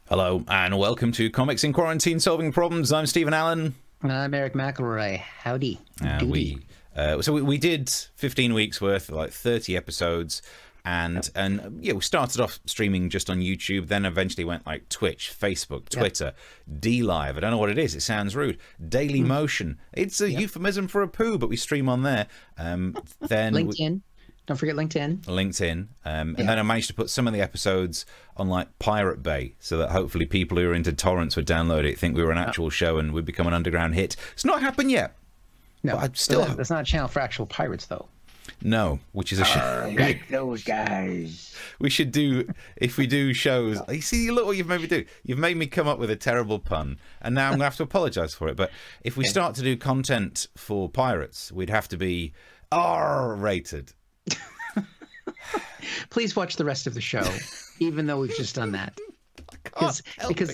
Hello and welcome to Comics in Quarantine Solving Problems. I'm Steve and Allen. I'm Erich McElroy. Howdy. So we did 15 weeks worth, like 30 episodes, and yeah, we started off streaming just on YouTube, then eventually went like Twitch, Facebook, Twitter, D-Live. I don't know what it is. It sounds rude. Daily Motion. It's a euphemism for a poo, but we stream on there. Then LinkedIn. Don't forget LinkedIn. And then I managed to put some of the episodes on like Pirate Bay so that hopefully people who are into torrents would download it, think we were an actual show, and we'd become an underground hit. It's not happened yet. No, that's not a channel for actual pirates, though. No, which is a shame. Like those guys. We should do, if we do shows. You see, look what you've made me do. You've made me come up with a terrible pun, and now I'm going to have to apologise for it. But if we start to do content for pirates, we'd have to be R-rated. Please watch the rest of the show, even though we've just done that. Because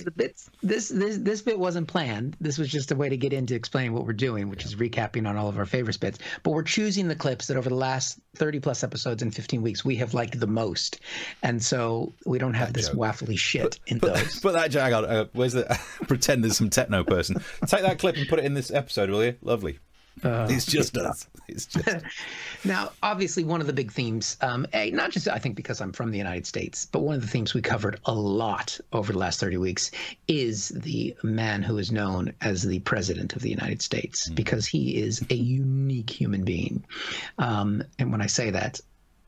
the bits, this bit wasn't planned. This was just a way to get into explaining what we're doing, which is recapping on all of our favorite bits. But we're choosing the clips that over the last 30+ episodes in 15 weeks we have liked the most, and so we don't have this waffly shit in those. Put that jag on. Where's the? Pretend there's some techno person. Take that clip and put it in this episode, will you? Lovely. It's just us. It's just Now, obviously, one of the big themes, not just I think because I'm from the United States, but one of the themes we covered a lot over the last 30 weeks is the man who is known as the President of the United States, because he is a unique human being. And when I say that,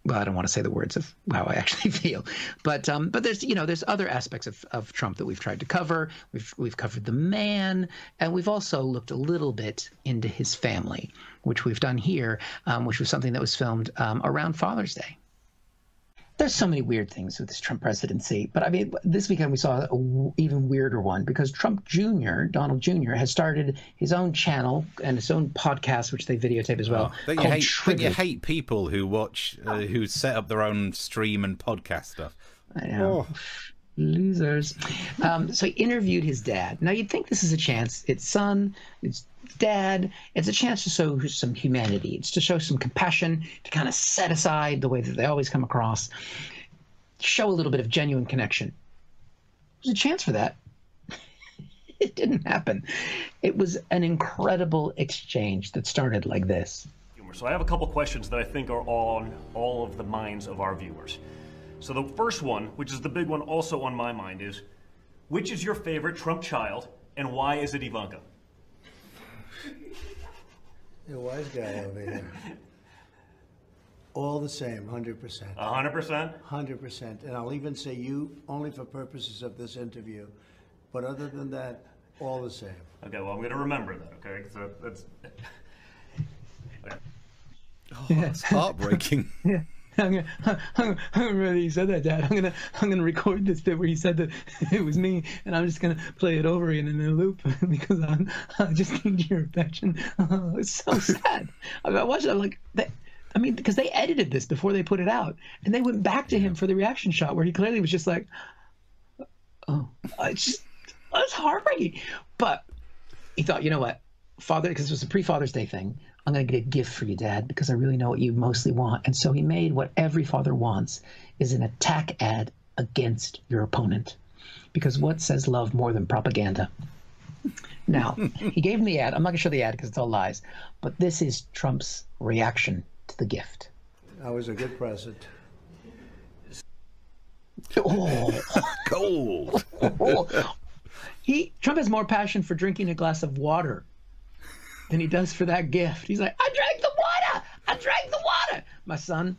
well, I don't want to say the words of how I actually feel, but there's there's other aspects of Trump that we've tried to cover. We've covered the man, and we've also looked a little bit into his family, which we've done here, which was something that was filmed around Father's Day. There's so many weird things with this Trump presidency, but I mean, this weekend we saw an even weirder one because Trump Jr., Donald Jr., has started his own channel and his own podcast, which they videotape as well. Don't you hate people who watch, who set up their own stream and podcast stuff? I know. Oh. Losers. So he interviewed his dad. Now, you'd think this is a chance. It's son, it's dad. It's a chance to show some humanity. It's to show some compassion, to kind of set aside the way that they always come across, show a little bit of genuine connection. There's a chance for that. It didn't happen. It was an incredible exchange that started like this. So I have a couple questions that I think are on all of the minds of our viewers. So the first one, which is the big one also on my mind, is which is your favorite Trump child and why is it Ivanka? The wise guy over here. All the same, 100%. 100%? 100%. And I'll even say you only for purposes of this interview. But other than that, all the same. Okay, well, I'm going to remember that, okay? So that's... Okay. Oh, that's heartbreaking. Yeah. I'm gonna remember he said that, Dad. I'm gonna record this bit where he said that it was me, and I'm just gonna play it over again in a loop because I just need your affection. Oh, it's so sad. I watched it. I'm like, because they edited this before they put it out, and they went back to him for the reaction shot where he clearly was just like, oh, it's heartbreaking. But he thought, you know what, Father, because it was a pre-Father's Day thing. I'm going to get a gift for you, Dad, because I really know what you mostly want. And so he made what every father wants, is an attack ad against your opponent. Because what says love more than propaganda? Now, he gave him the ad. I'm not going to show the ad because it's all lies. But this is Trump's reaction to the gift. That was a good present. Oh, cold. Trump has more passion for drinking a glass of water than he does for that gift. He's like, I drank the water. I drank the water. My son,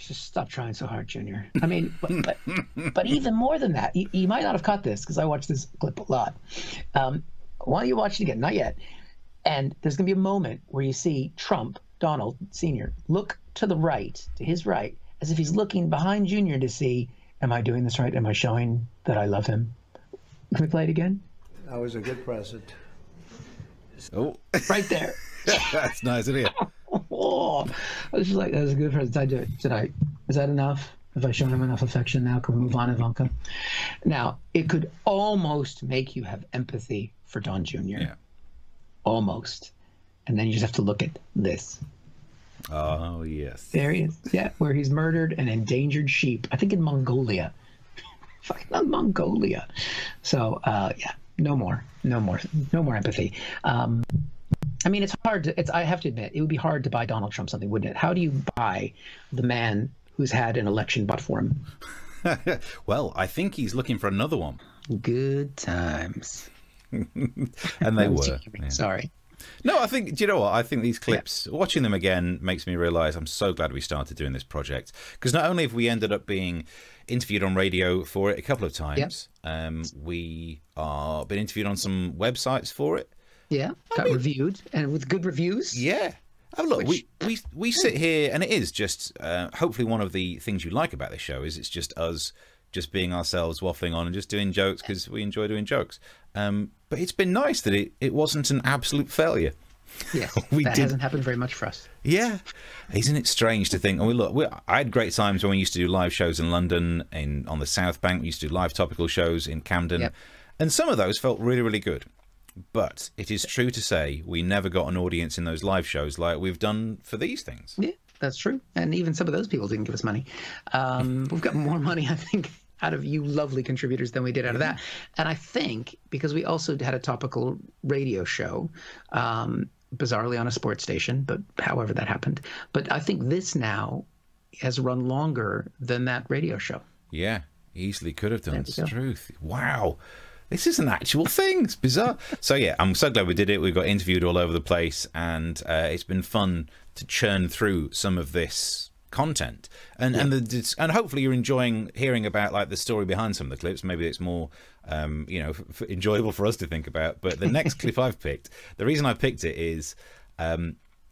just stop trying so hard, Junior. I mean, but even more than that, you might not have caught this because I watched this clip a lot. Why don't you watch it again? Not yet. And there's going to be a moment where you see Trump, Donald Sr., look to the right, to his right, as if he's looking behind Junior to see, am I doing this right? Am I showing that I love him? Can we play it again? That was a good present. Oh, right there. That's nice, isn't it? Oh, I was just like, that was a good present. Did I do it? Is that enough? Have I shown him enough affection now? Can we move on, Ivanka? Now, it could almost make you have empathy for Don Jr. Yeah. Almost. And then you just have to look at this. Oh, yes. There he is. Yeah, where he's murdered an endangered sheep, I think in Mongolia. fucking Mongolia. So yeah, no more empathy. I mean, it's hard to, I have to admit, it would be hard to buy Donald Trump something, wouldn't it? How do you buy the man who's had an election bought for him? Well, I think he's looking for another one. Good times. And they were. Yeah. Sorry. No, I think, do you know what? I think these clips, watching them again, makes me realise I'm so glad we started doing this project. Because not only have we ended up being interviewed on radio for it a couple of times, we are been interviewed on some websites for it. Yeah, got reviewed, and with good reviews. Yeah. Oh, look, we sit here, and it is just, hopefully one of the things you like about this show is it's just us just being ourselves, waffling on and just doing jokes because we enjoy doing jokes. But it's been nice that it wasn't an absolute failure. Yes, that hasn't happened very much for us. Yeah. Isn't it strange to think, I had great times when we used to do live shows in London, on the South Bank. We used to do live topical shows in Camden. Yep. And some of those felt really, really good. But it is true to say we never got an audience in those live shows like we've done for these things. Yeah, that's true. And even some of those people didn't give us money. We've got more money, I think, out of you lovely contributors than we did out of that. And I think because we also had a topical radio show, bizarrely on a sports station, but however that happened. But I think this now has run longer than that radio show. Yeah, easily could have done. It's the truth. Wow. This is an actual thing. It's bizarre. So yeah, I'm so glad we did it. We got interviewed all over the place, and it's been fun to churn through some of this content. And hopefully you're enjoying hearing about like the story behind some of the clips. Maybe it's more enjoyable for us to think about. But the next clip I've picked, the reason I picked it is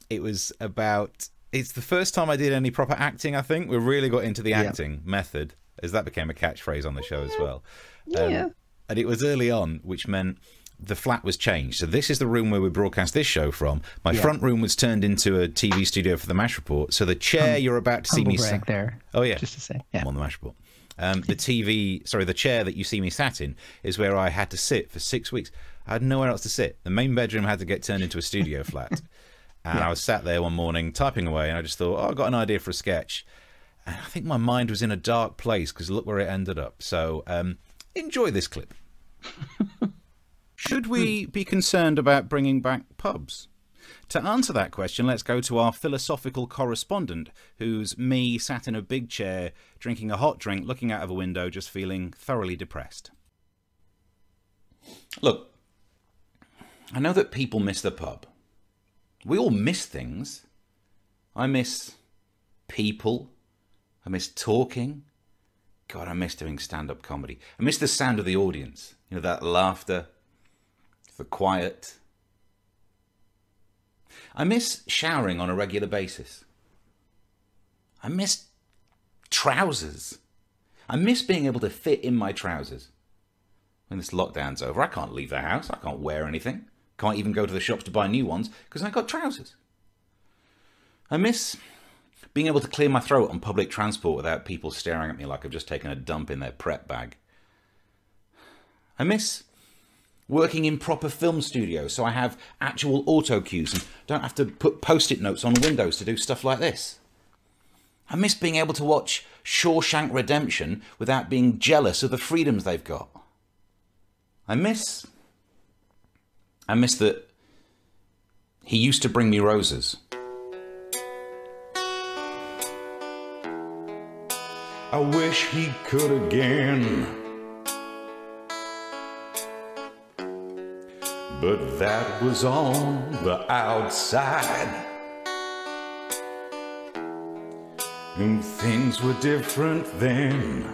it was about, it's the first time I did any proper acting. I think we really got into the acting method, as that became a catchphrase on the show as well. And it was early on, which meant the flat was changed. So this is the room where we broadcast this show from. My front room was turned into a TV studio for the MASH Report. So the chair you're about to see me sat there. Oh yeah, just to say, I'm on the MASH Report. The chair that you see me sat in is where I had to sit for 6 weeks. I had nowhere else to sit. The main bedroom had to get turned into a studio flat. And I was sat there one morning typing away, and I just thought, I got an idea for a sketch. And I think my mind was in a dark place because look where it ended up. So enjoy this clip. Should we be concerned about bringing back pubs? To answer that question, let's go to our philosophical correspondent, who's me sat in a big chair, drinking a hot drink, looking out of a window, just feeling thoroughly depressed. Look, I know that people miss the pub. We all miss things. I miss people. I miss talking. God, I miss doing stand-up comedy. I miss the sound of the audience. You know, that laughter, the quiet. I miss showering on a regular basis. I miss trousers. I miss being able to fit in my trousers. When this lockdown's over, I can't leave the house. I can't wear anything. Can't even go to the shops to buy new ones because I've got trousers. I miss being able to clear my throat on public transport without people staring at me like I've just taken a dump in their prep bag. I miss working in proper film studios so I have actual auto cues and don't have to put post-it notes on windows to do stuff like this. I miss being able to watch Shawshank Redemption without being jealous of the freedoms they've got. I miss that he used to bring me roses. I wish he could again. But that was on the outside. And things were different then.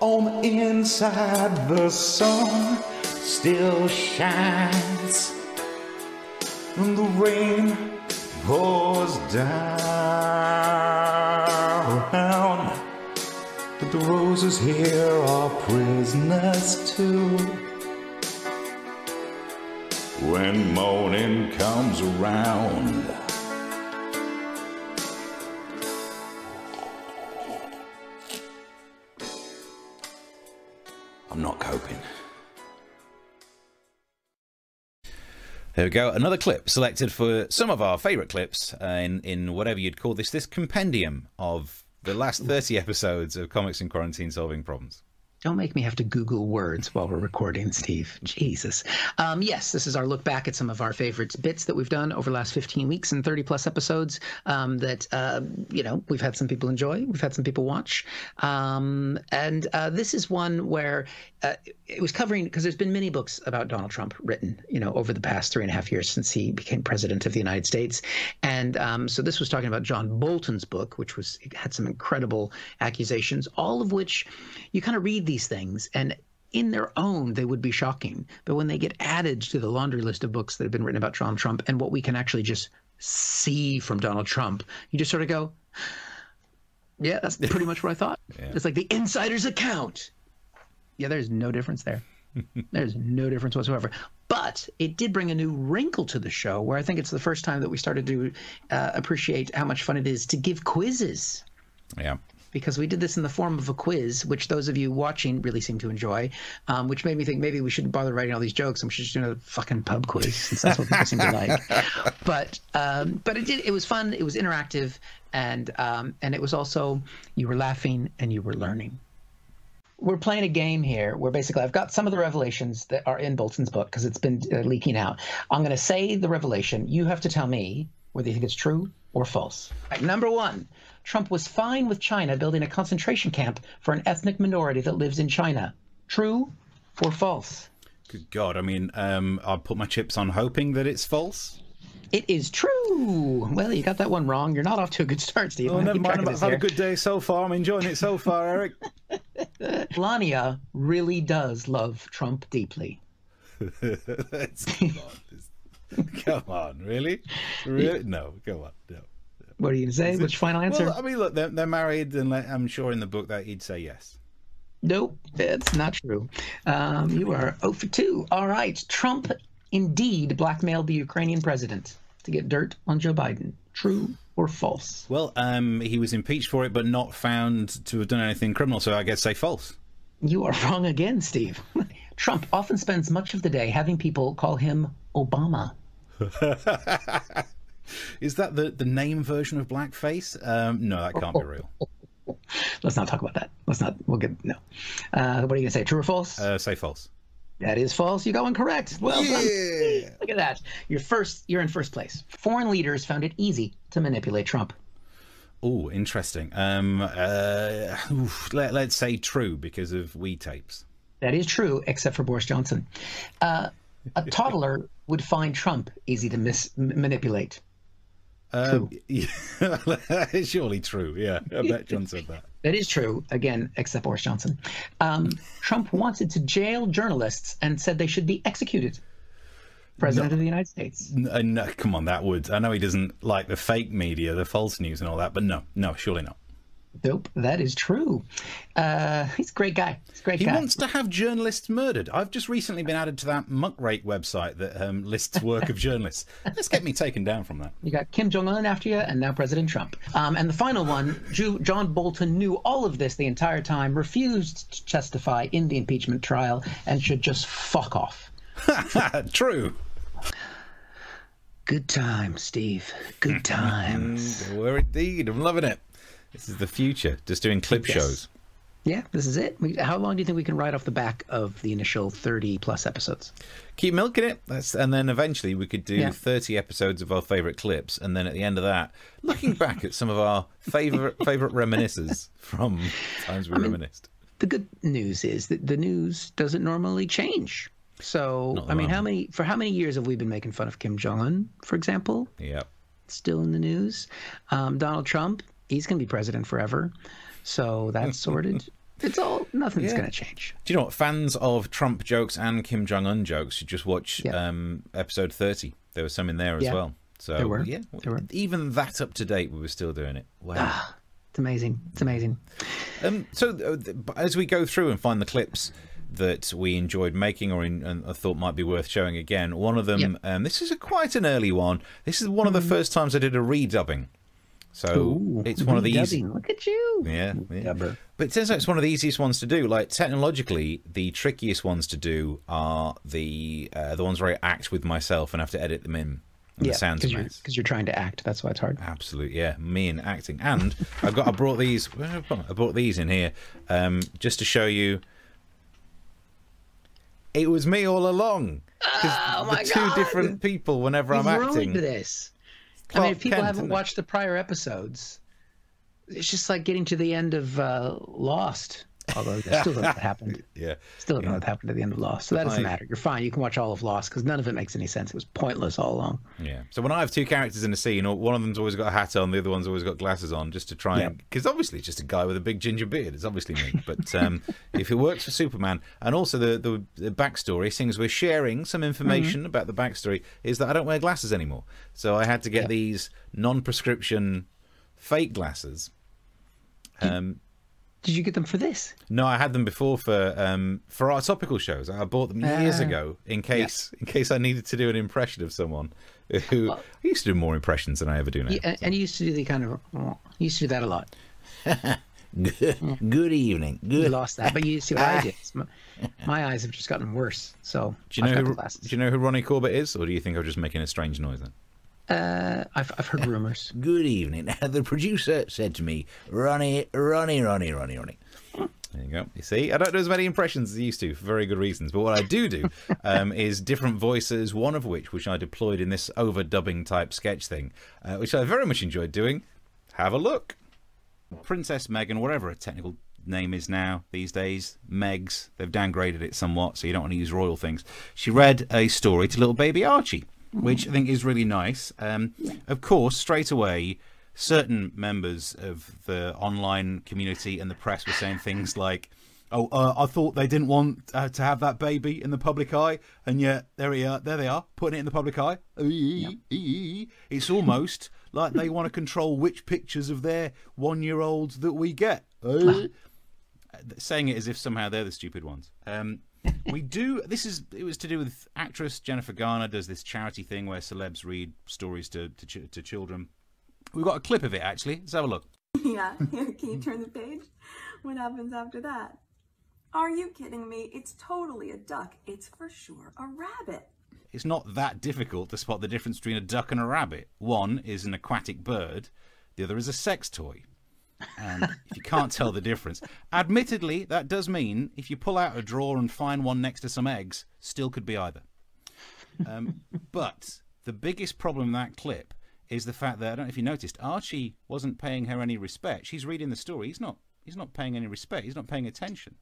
On the inside the sun still shines. And the rain pours down. But the roses here are prisoners too. When morning comes around, I'm not coping. There we go, another clip selected for some of our favourite clips in whatever you'd call this compendium of the last 30 episodes of Comics in Quarantine Solving Problems. Don't make me have to Google words while we're recording, Steve. Jesus. Yes, this is our look back at some of our favorite bits that we've done over the last 15 weeks and 30-plus episodes that, we've had some people enjoy. We've had some people watch. This is one where it was covering, because there's been many books about Donald Trump written, over the past 3.5 years since he became president of the United States. And so this was talking about John Bolton's book, which had some incredible accusations, all of which you kind of read these things, and in their own, they would be shocking. But when they get added to the laundry list of books that have been written about Donald Trump and what we can actually just see from Donald Trump, you just sort of go, yeah, that's pretty much what I thought. Yeah. It's like the insider's account. Yeah, there's no difference there. There's no difference whatsoever. But it did bring a new wrinkle to the show, where I think it's the first time that we started to appreciate how much fun it is to give quizzes. Yeah. Because we did this in the form of a quiz, which those of you watching really seem to enjoy, which made me think maybe we shouldn't bother writing all these jokes and we should just do another fucking pub quiz, since that's what people seem to like. But it was fun, it was interactive, and it was also, you were laughing and you were learning. We're playing a game here where basically I've got some of the revelations that are in Bolton's book because it's been leaking out. I'm going to say the revelation. You have to tell me whether you think it's true or false. Right, number one. Trump was fine with China building a concentration camp for an ethnic minority that lives in China. True or false? Good God. I mean, I'll put my chips on hoping that it's false. It is true. Well, you got that one wrong. You're not off to a good start, Steve. Oh, never mind. I've had a good day so far. I'm enjoying it so far, Eric. Melania really does love Trump deeply. Come on, really? Really? No, come on, no. What are you going to say? What's your final answer? Well, I mean, look, they're married, and I'm sure in the book that he'd say yes. Nope, that's not true. You are 0 for 2. All right. Trump indeed blackmailed the Ukrainian president to get dirt on Joe Biden. True or false? Well, he was impeached for it, but not found to have done anything criminal, so I guess say false. You are wrong again, Steve. Trump often spends much of the day having people call him Obama. Is that the name version of blackface? No, that can't be real. Let's not talk about that. We'll get, no. What are you going to say, true or false? Say false. That is false. You go incorrect. Well done. Look at that. You're in first place. Foreign leaders found it easy to manipulate Trump. Oh, interesting. Let's say true because of Wii tapes. That is true, except for Boris Johnson. A toddler would find Trump easy to manipulate. True. Surely true. Yeah, I bet John said that. That is true, again, except Boris Johnson. Trump wanted to jail journalists and said they should be executed. President of the United States. No, come on, that would. I know he doesn't like the fake media, the false news and all that, but no, surely not. Nope, that is true. He's a great guy. He wants to have journalists murdered. I've just recently been added to that muckrake website that lists work of journalists. Let's get me taken down from that. You got Kim Jong-un after you, and now President Trump. And the final one, John Bolton knew all of this the entire time, refused to testify in the impeachment trial, and should just fuck off. True. Good times, Steve. Good times. They were indeed. I'm loving it. This is the future, just doing clip shows. Yeah, this is it. How long do you think we can ride off the back of the initial 30-plus episodes? Keep milking it. And then eventually we could do 30 episodes of our favourite clips. And then at the end of that, looking back at some of our favourite reminiscences from times we reminisced. The good news is that the news doesn't normally change. So, I mean, how many years have we been making fun of Kim Jong-un, for example? Yeah. Still in the news. Donald Trump. He's going to be president forever. So that's sorted. Nothing's going to change. Do you know what? Fans of Trump jokes and Kim Jong-un jokes should just watch episode 30. There was some in there as well. So there were. Even that up to date, we were still doing it. Wow. It's amazing. It's amazing. So as we go through and find the clips that we enjoyed making or I thought might be worth showing again, one of them, this is quite an early one. This is one of the first times I did a redubbing. So it's one of the easy. Look at you. Yeah. But it turns out it's one of the easiest ones to do. Like technologically, the trickiest ones to do are the ones where I act with myself and have to edit them in. And the sounds a mess. Because you're trying to act. That's why it's hard. Absolutely, yeah. Me and acting. And I brought these. Where have I put them? I brought these in here just to show you. It was me all along. Oh my the God. two different people whenever You've I'm acting. ruined this. Clark I mean, if people Kent, haven't isn't it? watched the prior episodes, it's just like getting to the end of Lost. Although I still don't know what happened. Yeah. Still don't know what happened at the end of Lost. So that doesn't matter. You're fine. You can watch all of Lost because none of it makes any sense. It was pointless all along. Yeah. So when I have two characters in a scene, one of them's always got a hat on, the other one's always got glasses on, just to try and... Because obviously it's just a guy with a big ginger beard. It's obviously me. But if it works for Superman, and also the backstory, seeing as we're sharing some information about the backstory, is that I don't wear glasses anymore. So I had to get these non-prescription fake glasses. Did you get them for this? No, I had them before for our topical shows. I bought them years ago in case I needed to do an impression of someone who I used to do more impressions than I ever do now. Yeah, and you used to do the kind of you used to do that a lot. Good evening. Good. You lost that, but you see what I did. My eyes have just gotten worse. So Do you know who Ronnie Corbett is, or do you think I'm just making a strange noise then? I've heard rumors. Good evening. The producer said to me, Ronnie. There you go. You see, I don't do as many impressions as I used to for very good reasons. But what I do is different voices, one of which I deployed in this overdubbing type sketch thing, which I very much enjoyed doing. Have a look. Princess Meghan, whatever her technical name is now these days, Megs, they've downgraded it somewhat, so you don't want to use royal things. She read a story to little baby Archie, which I think is really nice. Of course, straight away, certain members of the online community and the press were saying things like, I thought they didn't want to have that baby in the public eye, and yet there they are, putting it in the public eye. It's almost like they want to control which pictures of their 1-year-olds that we get. Saying it as if somehow they're the stupid ones. It was to do with actress Jennifer Garner does this charity thing where celebs read stories to children. We've got a clip of it, actually. Let's have a look. Yeah, here, can you turn the page? What happens after that? Are you kidding me? It's totally a duck. It's for sure a rabbit. It's not that difficult to spot the difference between a duck and a rabbit. One is an aquatic bird, the other is a sex toy. And if you can't tell the difference, admittedly, that does mean if you pull out a drawer and find one next to some eggs, still could be either. But the biggest problem in that clip is the fact that, I don't know if you noticed, Archie wasn't paying her any respect. She's reading the story. He's not paying any respect. He's not paying attention.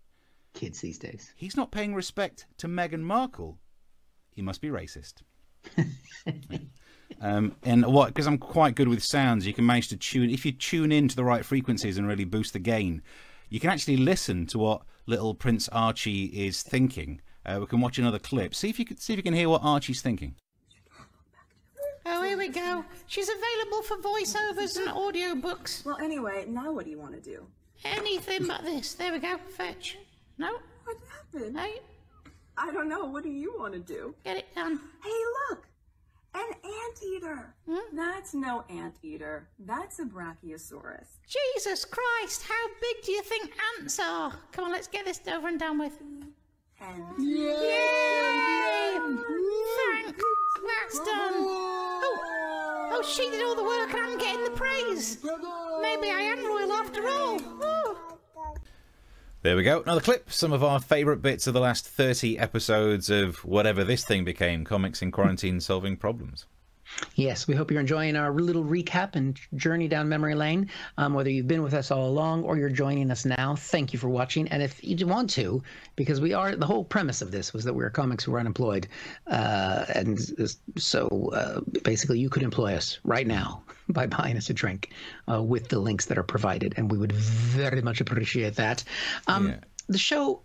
Kids these days. He's not paying respect to Meghan Markle. He must be racist. And what? Because I'm quite good with sounds, you can manage to tune. If you tune into the right frequencies and really boost the gain, you can actually listen to what little Prince Archie is thinking. We can watch another clip. See if you can hear what Archie's thinking. Oh, here we go. She's available for voiceovers and audiobooks. Well, anyway, now what do you want to do? Anything but this. There we go. Fetch. No? What happened? Hey, I don't know. What do you want to do? get it done. Hey, look! An anteater! That's no anteater. That's a brachiosaurus. Jesus Christ, how big do you think ants are? Come on, let's get this over and done with. And Yay! Thanks, that's done. Oh, she did all the work and I'm getting the praise. Maybe I am royal after all. Ooh. There we go. Another clip. Some of our favourite bits of the last 30 episodes of whatever this thing became, Comics in Quarantine Solving Problems. Yes, we hope you're enjoying our little recap and journey down memory lane. Whether you've been with us all along or you're joining us now, thank you for watching. And if you want to, because the whole premise of this was that we were comics who were unemployed. So basically you could employ us right now by buying us a drink with the links that are provided. And we would very much appreciate that. The show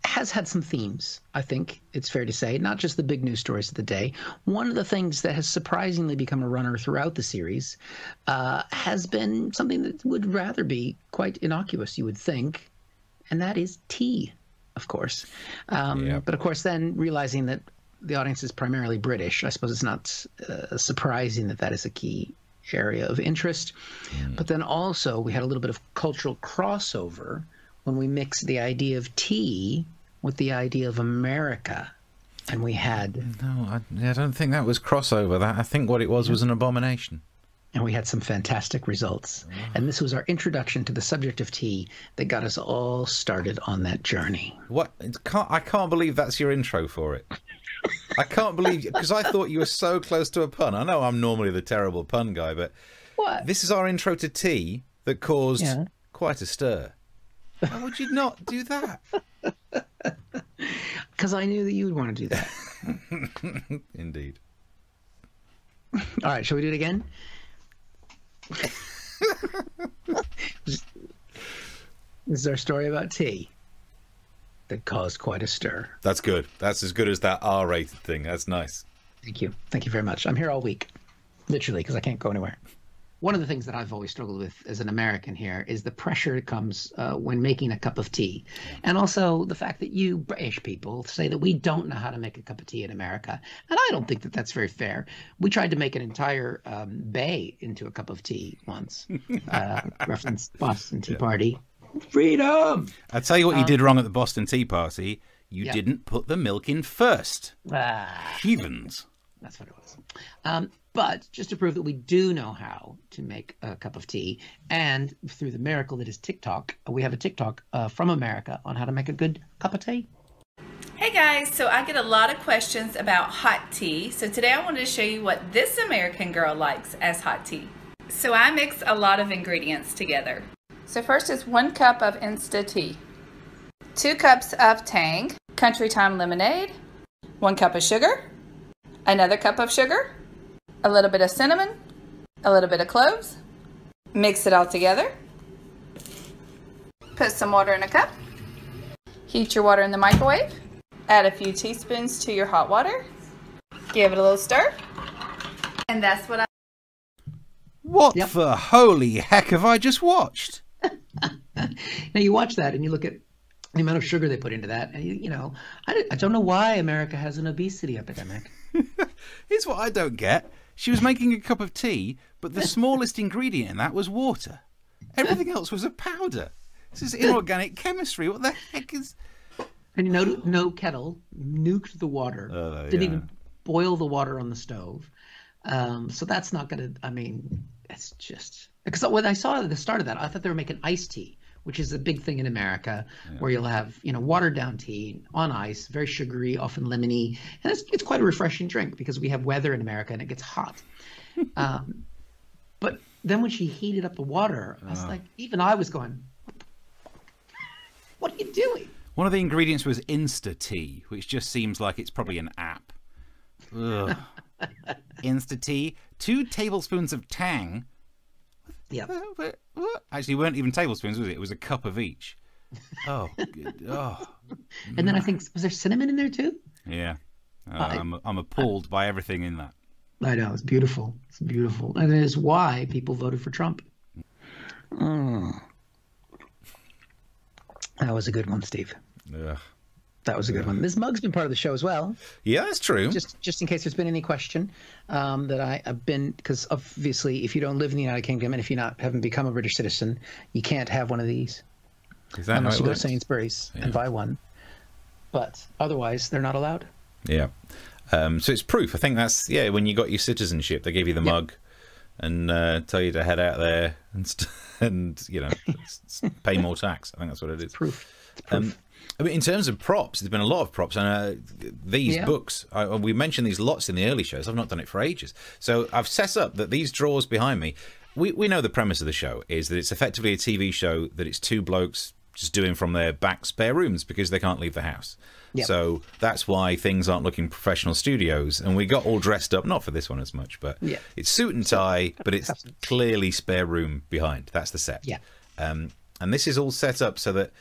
has had some themes, I think it's fair to say, not just the big news stories of the day. One of the things that has surprisingly become a runner throughout the series has been something that would rather be quite innocuous, you would think, and that is tea, of course. But of course, then realizing that the audience is primarily British, I suppose it's not surprising that that is a key area of interest. But then also we had a little bit of cultural crossover when we mix the idea of tea with the idea of America. And we had... No, I don't think that was crossover. I think what it was an abomination. And we had some fantastic results. And this was our introduction to the subject of tea that got us all started on that journey. What? I can't believe that's your intro for it. I can't believe, because I thought you were so close to a pun. I know I'm normally the terrible pun guy, but this is our intro to tea that caused quite a stir. How would you not do that? Because I knew that you would want to do that. Indeed. All right, shall we do it again? This is our story about tea that caused quite a stir. That's good. That's as good as that R-rated thing. That's nice. Thank you. Thank you very much. I'm here all week, literally, because I can't go anywhere. One of the things that I've always struggled with as an American here is the pressure that comes when making a cup of tea. And also the fact that you British people say that we don't know how to make a cup of tea in America. And I don't think that that's very fair. We tried to make an entire bay into a cup of tea once. Reference Boston Tea Party. Freedom! I'll tell you what you did wrong at the Boston Tea Party. You didn't put the milk in first. Heathens. That's what it was. But just to prove that we do know how to make a cup of tea, and through the miracle that is TikTok, we have a TikTok from America on how to make a good cup of tea. Hey guys, so I get a lot of questions about hot tea. So today I wanted to show you what this American girl likes as hot tea. So I mix a lot of ingredients together. So first is 1 cup of Insta tea, 2 cups of Tang Country Time lemonade, 1 cup of sugar, another cup of sugar, a little bit of cinnamon, a little bit of cloves. Mix it all together. Put some water in a cup. Heat your water in the microwave. Add a few teaspoons to your hot water. Give it a little stir. And that's what I... What the holy heck have I just watched? Now you watch that and you look at the amount of sugar they put into that, and you know, I don't know why America has an obesity epidemic. Here's what I don't get. She was making a cup of tea, but the smallest ingredient in that was water. Everything else was a powder. This is inorganic chemistry. What the heck is... And no kettle, nuked the water, didn't even boil the water on the stove. So that's not going to, I mean, it's just... Because when I saw at the start of that, I thought they were making iced tea, which is a big thing in America, where you'll have, you know, watered down tea on ice, very sugary, often lemony, and it's quite a refreshing drink because we have weather in America and it gets hot. But then when she heated up the water, I was like, even I was going, what are you doing? One of the ingredients was Insta tea, which just seems like it's probably an app. Ugh. Insta tea, 2 tablespoons of Tang. Yeah. Actually, weren't even tablespoons, was it? It was a cup of each. Oh, And then I think, was there cinnamon in there too? Yeah. I'm appalled by everything in that. I know, it's beautiful. It's beautiful. And it is why people voted for Trump. That was a good one, Steve. Ugh. That was a good one. This mug's been part of the show as well. Yeah, that's true. Just in case there's been any question that I've been, because obviously if you don't live in the United Kingdom and if you haven't become a British citizen, you can't have one of these. Is that unless you go to works? Sainsbury's and buy one. But otherwise, they're not allowed. Yeah. So it's proof. I think that's, when you got your citizenship, they gave you the mug and tell you to head out there and you know, pay more tax. I think that's what it is. Proof. It's proof. I mean, in terms of props, there's been a lot of props, and these books, we mentioned these lots in the early shows. I've not done it for ages. So I've set up that these drawers behind me, we know the premise of the show is that it's effectively a TV show that it's 2 blokes just doing from their back spare rooms because they can't leave the house. Yep. So that's why things aren't looking professional studios. And we got all dressed up, not for this one as much, but it's suit and tie, but it's clearly spare room behind. That's the set. Yeah. And this is all set up so that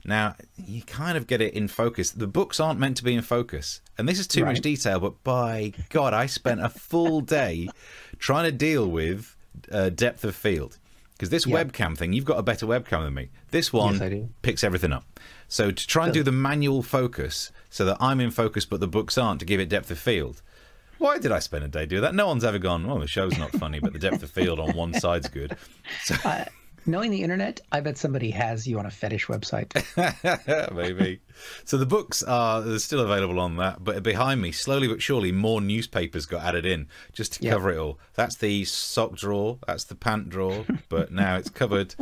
now you kind of get it in focus. The books aren't meant to be in focus. And this is too much detail, but by God, I spent a full day trying to deal with depth of field. Because this webcam thing, you've got a better webcam than me. This one picks everything up. So to try and do the manual focus so that I'm in focus but the books aren't, to give it depth of field. Why did I spend a day doing that? No one's ever gone, well, the show's not funny, but the depth of field on one side's good. So, Knowing the internet, I bet somebody has you on a fetish website. Maybe. So the books are still available on that, but behind me, slowly but surely, more newspapers got added in just to cover it all. That's the sock drawer, that's the pant drawer, but now it's covered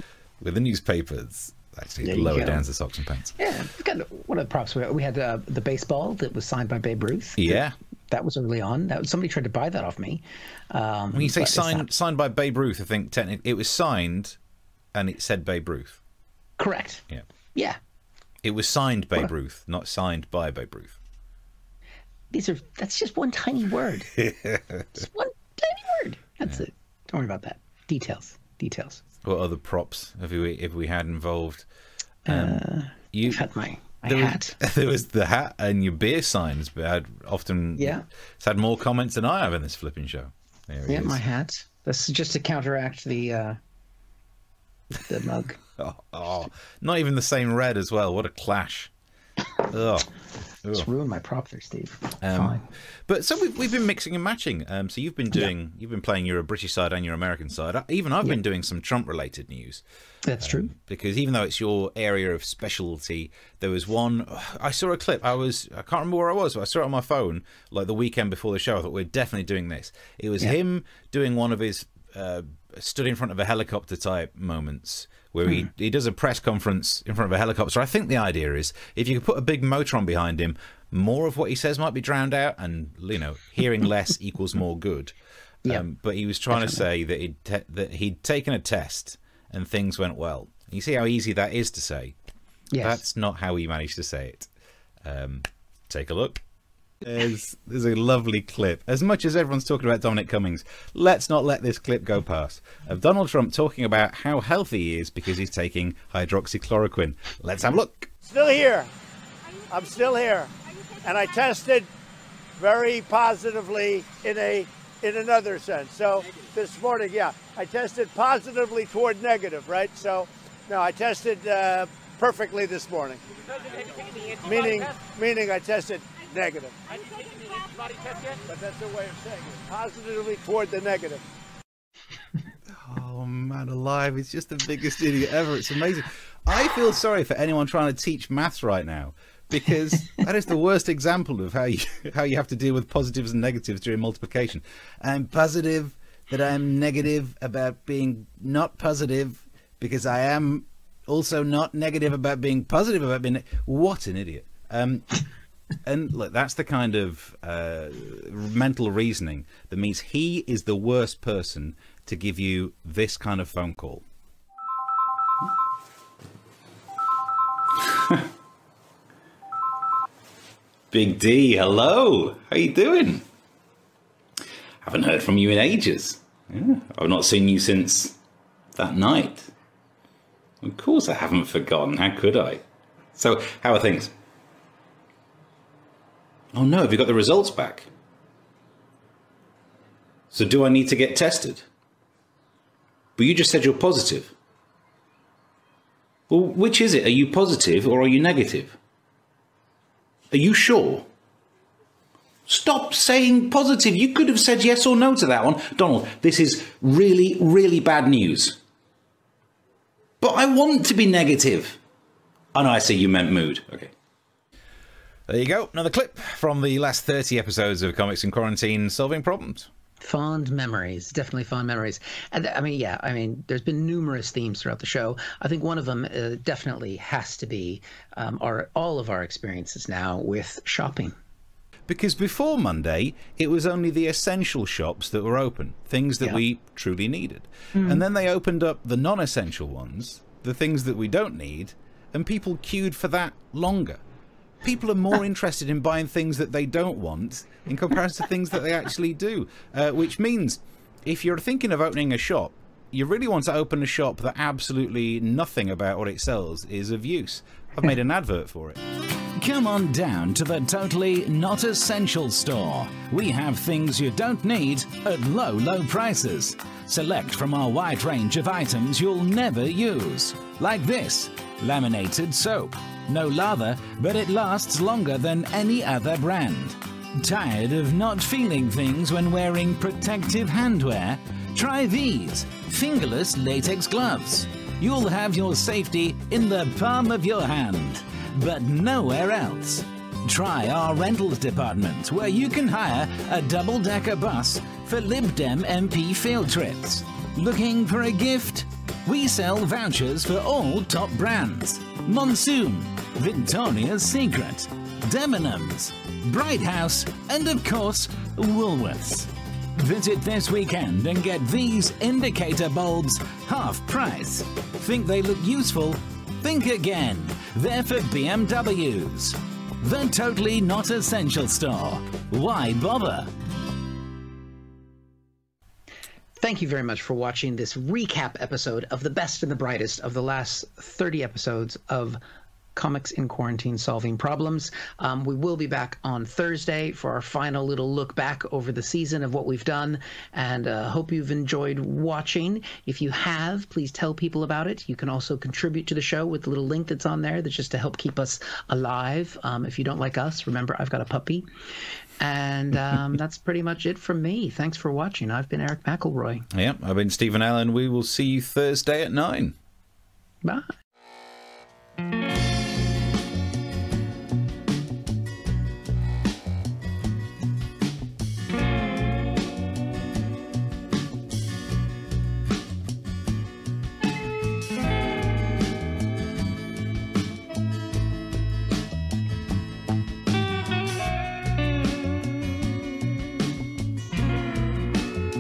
with the newspapers. Actually, lower down to socks and pants. Yeah, it's got one of the props. We had the baseball that was signed by Babe Ruth. Yeah. That was early on. Somebody tried to buy that off me. When you say signed by Babe Ruth, I think technically it was signed and it said Babe Ruth. Correct. Yeah. Yeah. It was signed Babe Ruth, not signed by Babe Ruth. That's just one tiny word. Just one tiny word. That's it. Don't worry about that. Details. What other props have we had involved? You had my hat. There was the hat and your beer signs, but I'd often it's had more comments than I have in this flipping show. There my hat. This is just to counteract the mug. Oh, not even the same red as well. What a clash. Ugh. It's ruined my prop there, Steve. Fine. But so we've been mixing and matching. So you've been playing your British side and your American side. Even I've been doing some Trump-related news. That's true. Because even though it's your area of specialty, there was one. I saw a clip. I can't remember where I was, but I saw it on my phone like the weekend before the show. I thought we're definitely doing this. It was him doing one of his stood in front of a helicopter type moments where he does a press conference in front of a helicopter. I think the idea is if you could put a big motor on behind him, more of what he says might be drowned out, and hearing less equals more good. But he was trying to say that he'd taken a test and things went well. You see how easy that is to say? Yes. That's not how he managed to say it. Take a look. There's a lovely clip. As much as everyone's talking about Dominic Cummings, let's not let this clip go past, of Donald Trump talking about how healthy he is because he's taking hydroxychloroquine. Let's have a look. Still here. I'm still here. And I tested very positively in another sense. So this morning, I tested positively toward negative, right? So, no, I tested perfectly this morning. Meaning I tested negative. But that's a way of saying it. Positively toward the negative. Oh, man alive. It's just the biggest idiot ever. It's amazing. I feel sorry for anyone trying to teach maths right now, because that is the worst example of how you have to deal with positives and negatives during multiplication. I'm positive that I'm negative about being not positive because I am also not negative about being positive about being... What an idiot. And look, that's the kind of mental reasoning that means he is the worst person to give you this kind of phone call. Big D, hello. How you doing? Haven't heard from you in ages. I've not seen you since that night. Of course I haven't forgotten. How could I? So, how are things? Oh no, have you got the results back? So do I need to get tested? But you just said you're positive. Well, which is it? Are you positive or are you negative? Are you sure? Stop saying positive. You could have said yes or no to that one. Donald, this is really, really bad news. But I want to be negative. Oh no, I see you meant mood. Okay. There you go. Another clip from the last 30 episodes of Comics in Quarantine Solving Problems. Fond memories, definitely fond memories. And I mean, there's been numerous themes throughout the show. I think one of them definitely has to be all of our experiences now with shopping. Because before Monday, it was only the essential shops that were open, things that we truly needed. And then they opened up the non-essential ones, the things that we don't need, and people queued for that longer. People are more interested in buying things that they don't want in comparison to things that they actually do. Which means if you're thinking of opening a shop, you really want to open a shop that absolutely nothing about what it sells is of use. I've made an advert for it. Come on down to the totally not essential store. We have things you don't need at low, low prices. Select from our wide range of items you'll never use. Like this, laminated soap. No lather, but it lasts longer than any other brand. Tired of not feeling things when wearing protective handwear? Try these fingerless latex gloves. you'll have your safety in the palm of your hand, but nowhere else. Try our rentals department, where you can hire a double-decker bus for Lib Dem MP field trips. Looking for a gift? We sell vouchers for all top brands. Monsoon, Victoria's Secret, Debenhams, Bright House, and of course, Woolworths. Visit this weekend and get these indicator bulbs half price. Think they look useful? Think again. They're for BMWs. The Totally Not Essential Store. Why bother? Thank you very much for watching this recap episode of the best and the brightest of the last 30 episodes of Comics in Quarantine Solving Problems. We will be back on Thursday for our final little look back over the season of what we've done, and hope you've enjoyed watching. If you have, please tell people about it. You can also contribute to the show with the little link that's on there that's just to help keep us alive. If you don't like us, remember, I've got a puppy. And that's pretty much it from me. Thanks for watching. I've been Erich McElroy. Yeah, I've been Steve and Allen. We will see you Thursday at 9. Bye.